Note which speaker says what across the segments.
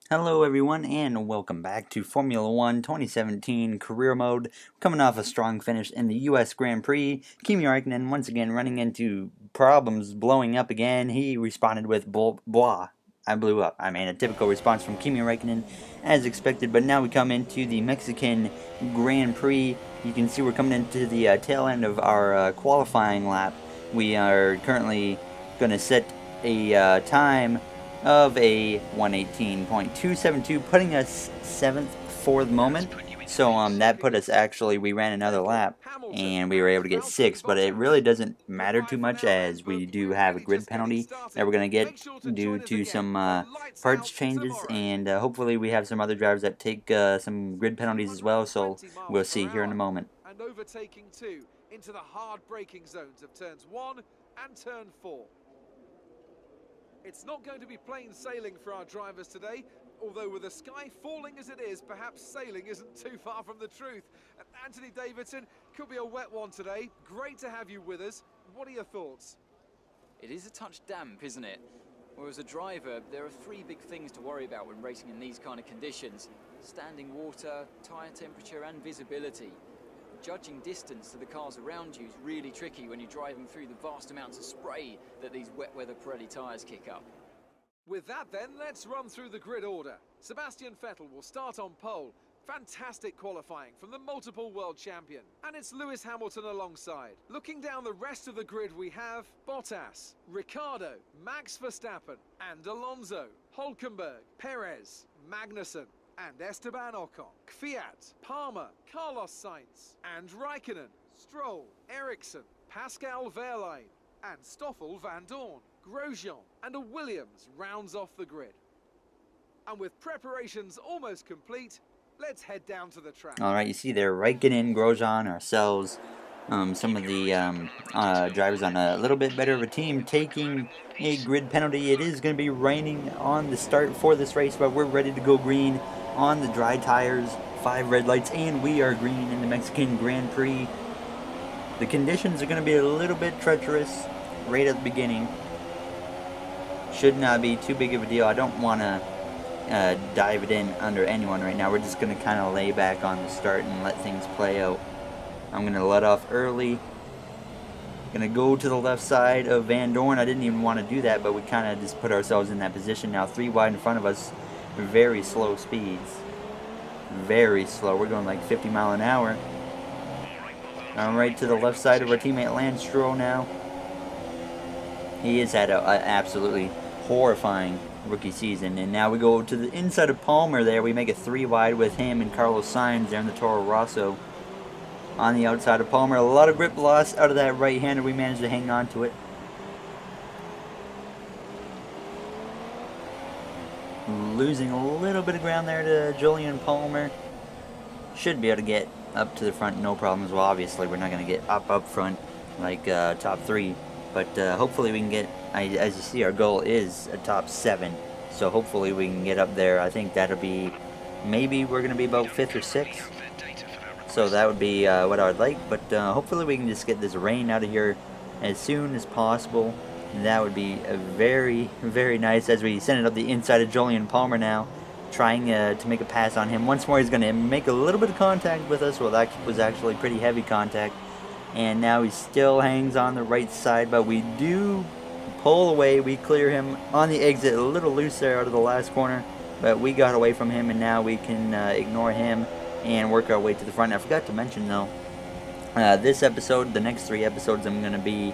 Speaker 1: Hello everyone and welcome back to Formula 1 2017 Career Mode. Coming off a strong finish in the US Grand Prix, Kimi Räikkönen once again running into problems, blowing up again. He responded with blah. I blew up. I mean, a typical response from Kimi Räikkönen as expected, but now we come into the Mexican Grand Prix. You can see we're coming into the tail end of our qualifying lap. We are currently going to set a time of a 118.272, putting us 7th for the moment. So that put us, actually, we ran another lap and we were able to get 6th, but it really doesn't matter too much as we do have a grid penalty that we're going to get due to some parts changes, and hopefully we have some other drivers that take some grid penalties as well, so we'll see here in a moment.
Speaker 2: And overtaking 2 into the hard braking zones of turns 1 and turn 4. It's not going to be plain sailing for our drivers today, although with the sky falling as it is, perhaps sailing isn't too far from the truth. Anthony Davidson, could be a wet one today. Great to have you with us. What are your thoughts?
Speaker 3: It is a touch damp, isn't it? Well, as a driver, there are 3 big things to worry about when racing in these kind of conditions: standing water, tyre temperature and visibility. Judging distance to the cars around you is really tricky when you're driving through the vast amounts of spray that these wet weather Pirelli tyres kick up.
Speaker 2: With that then, let's run through the grid order. Sebastian Vettel will start on pole. Fantastic qualifying from the multiple world champion. And it's Lewis Hamilton alongside. Looking down the rest of the grid, we have Bottas, Ricciardo, Max Verstappen and Alonso, Hülkenberg, Perez, Magnussen and Esteban Ocon, Kvyat, Palmer, Carlos Sainz and Raikkonen, Stroll, Ericsson, Pascal Wehrlein and Stoffel van Dorn. Grosjean and a Williams rounds off the grid. And with preparations almost complete, let's head down to the track.
Speaker 1: Alright, you see there, Raikkonen, Grosjean, ourselves, some of the drivers on a little bit better of a team taking a grid penalty. It is going to be raining on the start for this race, but we're ready to go green on the dry tires, 5 red lights, and we are green in the Mexican Grand Prix. The conditions are going to be a little bit treacherous right at the beginning. Should not be too big of a deal. I don't want to dive it in under anyone right now. We're just going to kind of lay back on the start and let things play out. I'm going to let off early. Going to go to the left side of Van Dorn. I didn't even want to do that, but we kind of just put ourselves in that position now. 3 wide in front of us. Very slow speeds. Very slow. We're going like 50 mile an hour. I'm right to the left side of our teammate Lance Stroll now. He has had an absolutely horrifying rookie season, and now we go to the inside of Palmer there. We make it 3 wide with him and Carlos Sainz there in the Toro Rosso. On the outside of Palmer, a lot of grip loss out of that right-hander. We managed to hang on to it. Losing a little bit of ground there to Julian Palmer. Should be able to get up to the front, no problems. Well, obviously we're not going to get up front like top 3, but hopefully we can get, as you see, our goal is a top 7, so hopefully we can get up there. I think that'll be, maybe we're going to be about 5th or 6th, so that would be what I would like, but hopefully we can just get this rain out of here as soon as possible. That would be a very, very nice as we send it up the inside of Julian Palmer now, trying to make a pass on him. Once more he's going to make a little bit of contact with us. Well, that was actually pretty heavy contact. And now he still hangs on the right side, but we do pull away. We clear him on the exit, a little loose there out of the last corner, but we got away from him, and now we can ignore him and work our way to the front. I forgot to mention, though, this episode, the next 3 episodes, I'm going to be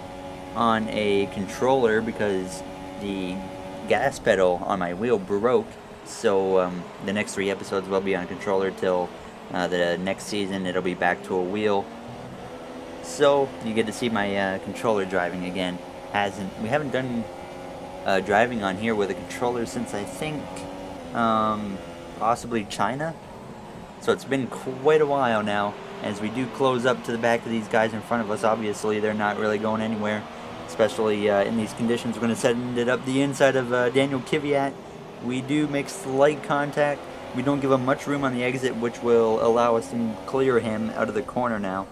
Speaker 1: on a controller because the gas pedal on my wheel broke. So the next 3 episodes will be on a controller till the next season. It'll be back to a wheel. So you get to see my controller driving again. We haven't done driving on here with a controller since I think possibly China. So it's been quite a while now. As we do close up to the back of these guys in front of us, obviously they're not really going anywhere, especially in these conditions. We're going to send it up the inside of Daniel Kvyat. We do make slight contact. We don't give him much room on the exit, which will allow us to clear him out of the corner now.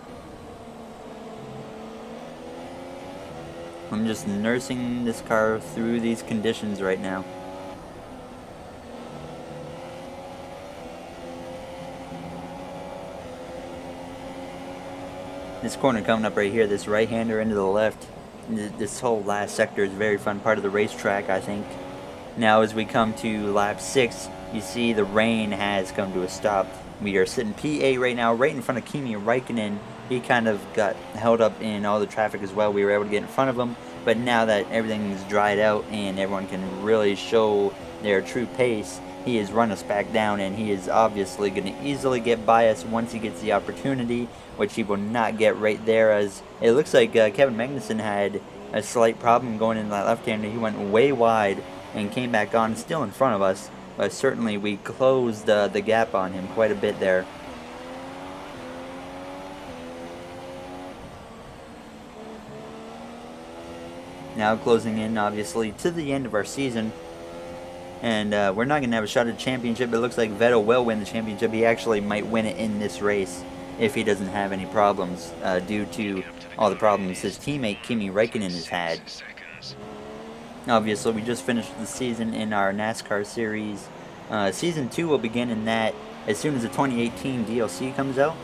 Speaker 1: I'm just nursing this car through these conditions right now. This corner coming up right here, this right-hander into the left. This whole last sector is a very fun part of the racetrack, I think. Now as we come to lap 6, you see the rain has come to a stop. We are sitting P8 right now, right in front of Kimi Räikkönen. He kind of got held up in all the traffic as well. We were able to get in front of him, but now that everything's dried out and everyone can really show their true pace, he has run us back down, and he is obviously going to easily get by us once he gets the opportunity, which he will not get right there, as it looks like Kevin Magnussen had a slight problem going into that left-hander. He went way wide and came back on, still in front of us, but certainly we closed the gap on him quite a bit there. Now closing in, obviously, to the end of our season. And we're not going to have a shot at the championship. It looks like Vettel will win the championship. He actually might win it in this race if he doesn't have any problems due to all the problems his teammate Kimi Räikkönen has had. Obviously, we just finished the season in our NASCAR series. Season 2 will begin in that as soon as the 2018 DLC comes out.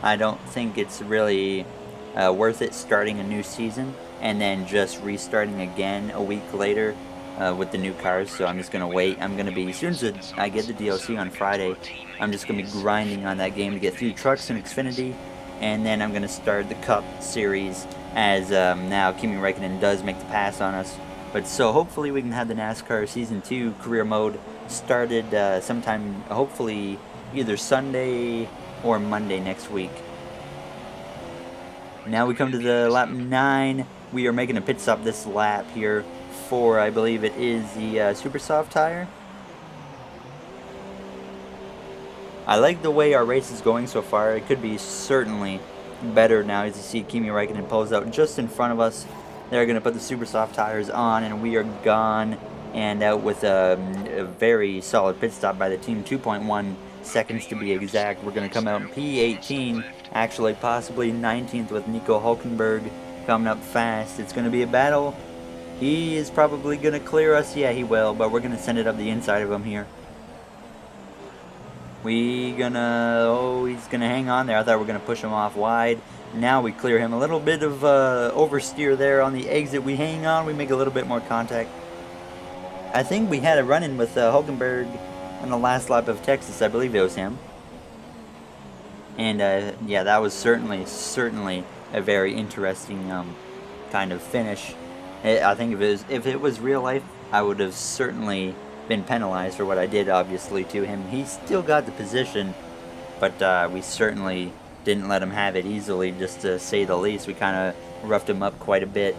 Speaker 1: I don't think it's really worth it starting a new season and then just restarting again a week later with the new cars, so I'm just going to wait. I'm going to be, as soon as I get the DLC on Friday, I'm just going to be grinding on that game to get through trucks and Xfinity, and then I'm going to start the Cup series as now Kimi Räikkönen does make the pass on us. But so hopefully we can have the NASCAR Season 2 career mode started sometime, hopefully either Sunday or Monday next week. Now we come to the lap 9. We are making a pit stop this lap here for, I believe it is the super soft tire. I like the way our race is going so far. It could be certainly better now, as you see Kimi Räikkönen pulls out just in front of us. They're going to put the super soft tires on, and we are gone and out with a very solid pit stop by the team. 2.1 seconds to be exact. We're going to come out in P18, actually possibly 19th with Nico Hülkenberg coming up fast. It's going to be a battle. He is probably going to clear us. Yeah, he will, but we're going to send it up the inside of him here. He's going to hang on there. I thought we were going to push him off wide. Now we clear him. A little bit of oversteer there on the exit. We hang on. We make a little bit more contact. I think we had a run-in with Hülkenberg on the last lap of Texas. I believe it was him. And yeah, that was certainly a very interesting kind of finish. I think if it was real life, I would have certainly been penalized for what I did, obviously, to him. He still got the position, but we certainly didn't let him have it easily, just to say the least. We kind of roughed him up quite a bit,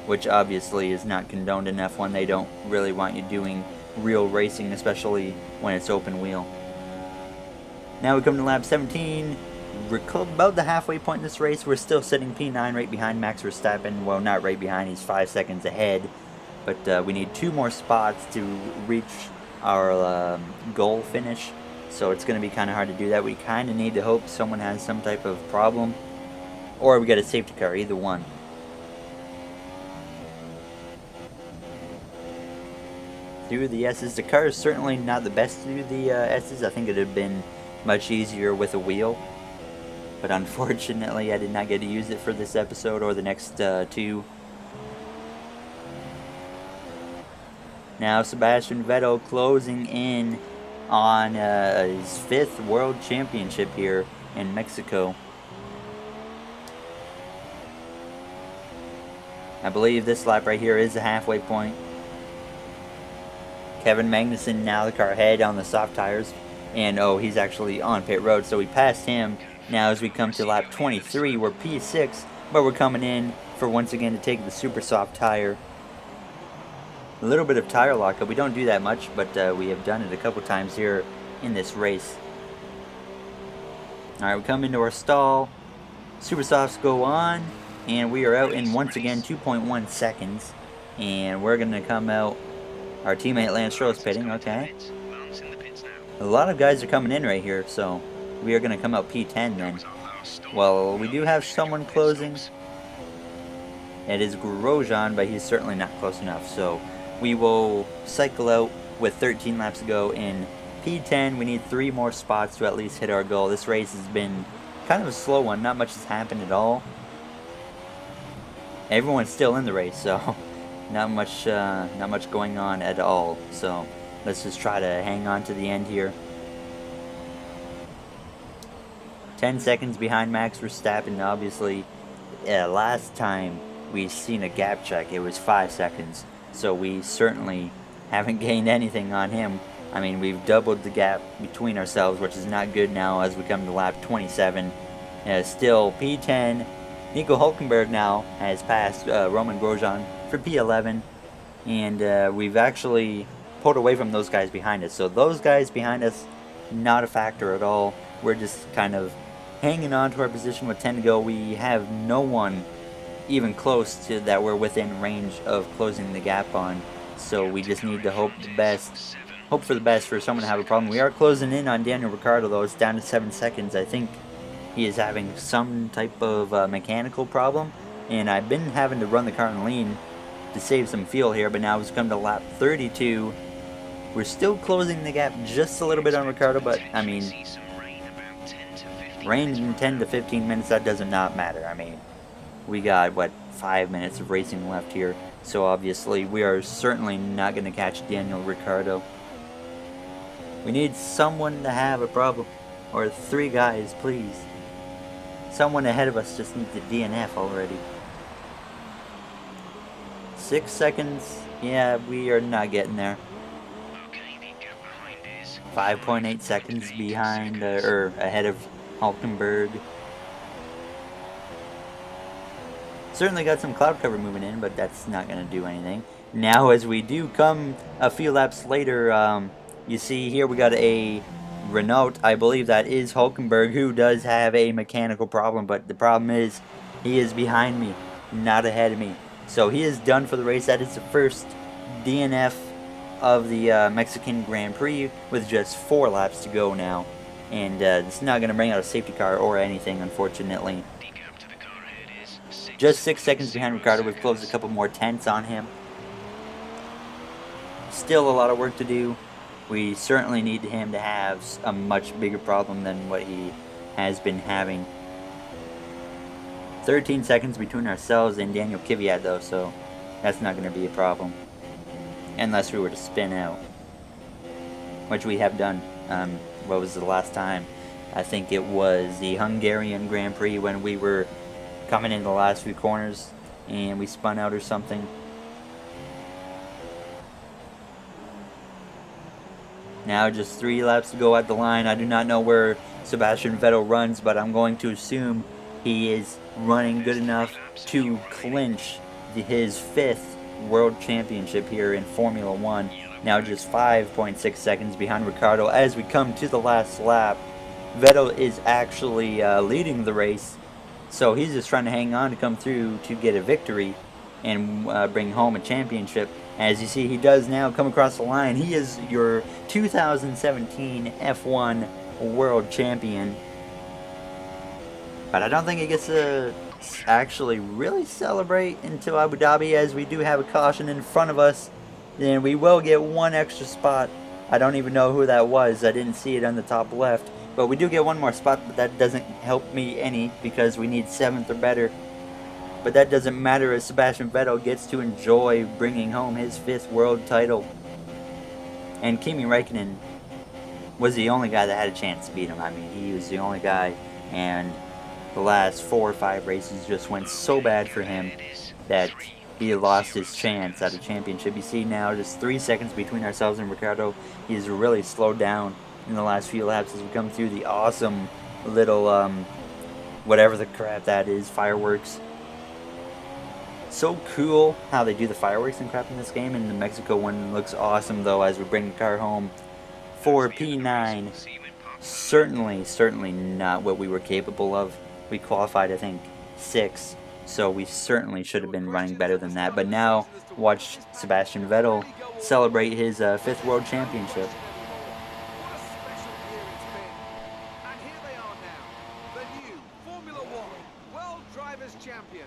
Speaker 1: which obviously is not condoned in F1. They don't really want you doing real racing, especially when it's open wheel. Now we come to lap 17. We're about the halfway point in this race. We're still sitting P9 right behind Max Verstappen. Well, not right behind, he's 5 seconds ahead. But we need 2 more spots to reach our goal finish. So it's going to be kind of hard to do that. We kind of need to hope someone has some type of problem, or we get a safety car, either one. Through the S's. The car is certainly not the best through the S's. I think it would have been much easier with a wheel. But unfortunately, I did not get to use it for this episode or the next 2. Now Sebastian Vettel closing in on his 5th World Championship here in Mexico. I believe this lap right here is the halfway point. Kevin Magnussen now the car ahead on the soft tires. And oh, he's actually on pit road, so we passed him. Now as we come to lap 23, we're P6, but we're coming in for once again to take the super soft tire. A little bit of tire lockup. We don't do that much, but we have done it a couple times here in this race. Alright, we come into our stall. Super softs go on, and we are out in once again 2.1 seconds. And we're going to come out. Our teammate Lance Stroll's pitting, okay. A lot of guys are coming in right here, so we are going to come out P10 then. Well, we do have someone closing. It is Grosjean, but he's certainly not close enough. So we will cycle out with 13 laps to go in P10. We need 3 more spots to at least hit our goal. This race has been kind of a slow one. Not much has happened at all. everyone's still in the race, so not much going on at all. So let's just try to hang on to the end here. 10 seconds behind Max Verstappen. Obviously, last time we seen a gap check, it was 5 seconds. So we certainly haven't gained anything on him. I mean, we've doubled the gap between ourselves, which is not good now as we come to lap 27. Still P10. Nico Hulkenberg now has passed Roman Grosjean for P11. And we've actually pulled away from those guys behind us. So those guys behind us, not a factor at all. We're just kind of hanging on to our position with 10 to go. We have no one even close to that we're within range of closing the gap on. So we just need to hope for the best for someone to have a problem. We are closing in on Daniel Ricciardo though. It's down to 7 seconds. I think he is having some type of mechanical problem, and I've been having to run the car in lean to save some fuel here, but now it's come to lap 32. We're still closing the gap just a little bit on Ricciardo, but I mean, rain in 10 to 15 minutes, that does not matter. I mean, we got, what, 5 minutes of racing left here, so obviously we are certainly not going to catch Daniel Ricciardo. We need someone to have a problem, or 3 guys, please. Someone ahead of us just needs to DNF already. 6 seconds, yeah, we are not getting there. 5.8 seconds behind, or ahead of Hulkenberg. Certainly got some cloud cover moving in, but that's not going to do anything. Now as we do come a few laps later, you see here we got a Renault. I believe that is Hulkenberg, who does have a mechanical problem, but the problem is he is behind me, not ahead of me. So he is done for the race. That is the first DNF of the Mexican Grand Prix with just 4 laps to go now. And it's not going to bring out a safety car or anything, unfortunately. Just 6 seconds behind Ricciardo. We've closed a couple more tenths on him. Still a lot of work to do. We certainly need him to have a much bigger problem than what he has been having. 13 seconds between ourselves and Daniel Kvyat though, so that's not going to be a problem. Unless we were to spin out. Which we have done. What was the last time? I think it was the Hungarian Grand Prix when we were coming in the last few corners and we spun out or something. Now just 3 laps to go at the line. I do not know where Sebastian Vettel runs, but I'm going to assume he is running good enough to clinch his 5th World Championship here in Formula 1. Now just 5.6 seconds behind Ricciardo as we come to the last lap. Vettel is actually leading the race, so he's just trying to hang on to come through to get a victory and bring home a championship. As you see, he does now come across the line. He is your 2017 F1 World Champion. But I don't think he gets to actually really celebrate until Abu Dhabi, as we do have a caution in front of us. Then we will get 1 extra spot. I don't even know who that was. I didn't see it on the top left. But we do get 1 more spot, but that doesn't help me any because we need 7th or better. But that doesn't matter as Sebastian Vettel gets to enjoy bringing home his 5th world title. And Kimi Räikkönen was the only guy that had a chance to beat him. I mean, he was the only guy, and the last 4 or 5 races just went so bad for him that he lost his chance at a championship. You see now just 3 seconds between ourselves and Ricciardo. He's really slowed down in the last few laps as we come through the awesome little, whatever the crap that is, fireworks. So cool how they do the fireworks and crap in this game, and the Mexico one looks awesome though as we bring the car home for P9. Certainly not what we were capable of. We qualified, I think, 6, so we certainly should have been running better than that. But now, watch Sebastian Vettel celebrate his 5th World Championship.
Speaker 2: What a special year it's been. And here they are now, the new Formula 1 World Drivers' Champion.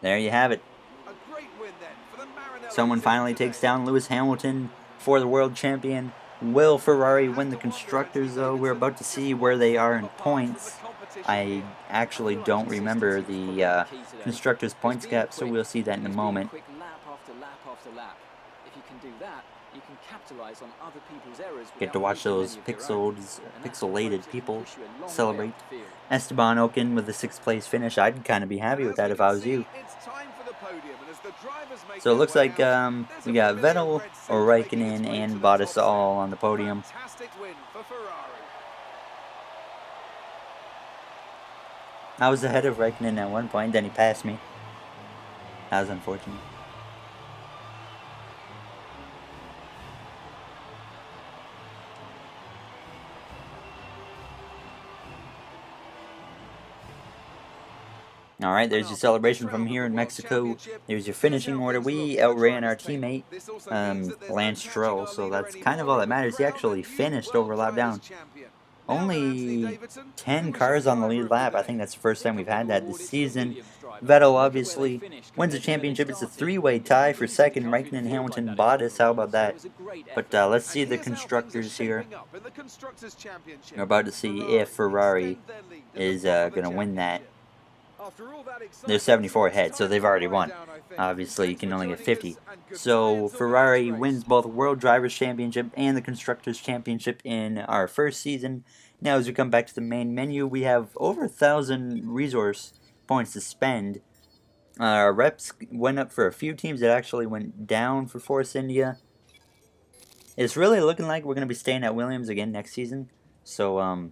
Speaker 1: There you have it.
Speaker 2: A great win then for the Maranello
Speaker 1: Someone
Speaker 2: team
Speaker 1: finally
Speaker 2: today.
Speaker 1: takes down Lewis Hamilton for the World Champion. Will Ferrari win the Constructors though? We're about to see where they are in points. I actually don't remember the constructors' points gap, so we'll see that in a moment.
Speaker 3: Quick lap after lap after lap. If you can do that, you can capitalize on other people's errors.
Speaker 1: Get to watch those pixelated people celebrate.
Speaker 3: Field.
Speaker 1: Esteban Ocon with the 6th place finish. I'd kind of be happy with that if I was you. So it looks like we got Vettel, or Raikkonen, and Bottas all on the podium. I was ahead of Raikkonen at one point, then he passed me. That was unfortunate. Alright, there's your celebration from here in Mexico. There's your finishing order. We outran our teammate, Lance Stroll, so that's kind of all that matters. He actually finished over a lap down. Only 10 cars on the lead lap. I think that's the first time we've had that this season. Vettel obviously wins the championship. It's a 3-way tie for second. Raikkonen, Hamilton, Bottas. How about that? But let's see the constructors here. We're about to see if Ferrari is going to win that. They're 74 ahead, so they've already won. Obviously, you can only get 50. So Ferrari wins both World Drivers' Championship and the Constructors' Championship in our first season. Now, as we come back to the main menu, we have over 1,000 resource points to spend. Our reps went up for a few teams that actually went down for Force India. It's really looking like we're going to be staying at Williams again next season. So,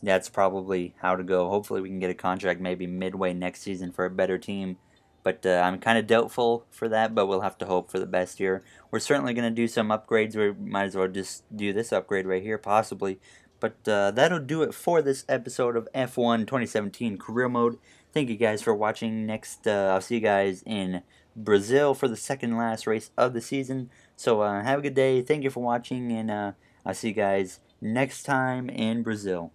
Speaker 1: that's probably how to go. Hopefully we can get a contract maybe midway next season for a better team. But I'm kind of doubtful for that, but we'll have to hope for the best here. We're certainly going to do some upgrades. We might as well just do this upgrade right here, possibly. But that'll do it for this episode of F1 2017 Career Mode. Thank you guys for watching. Next, I'll see you guys in Brazil for the second last race of the season. So have a good day. Thank you for watching, and I'll see you guys next time in Brazil.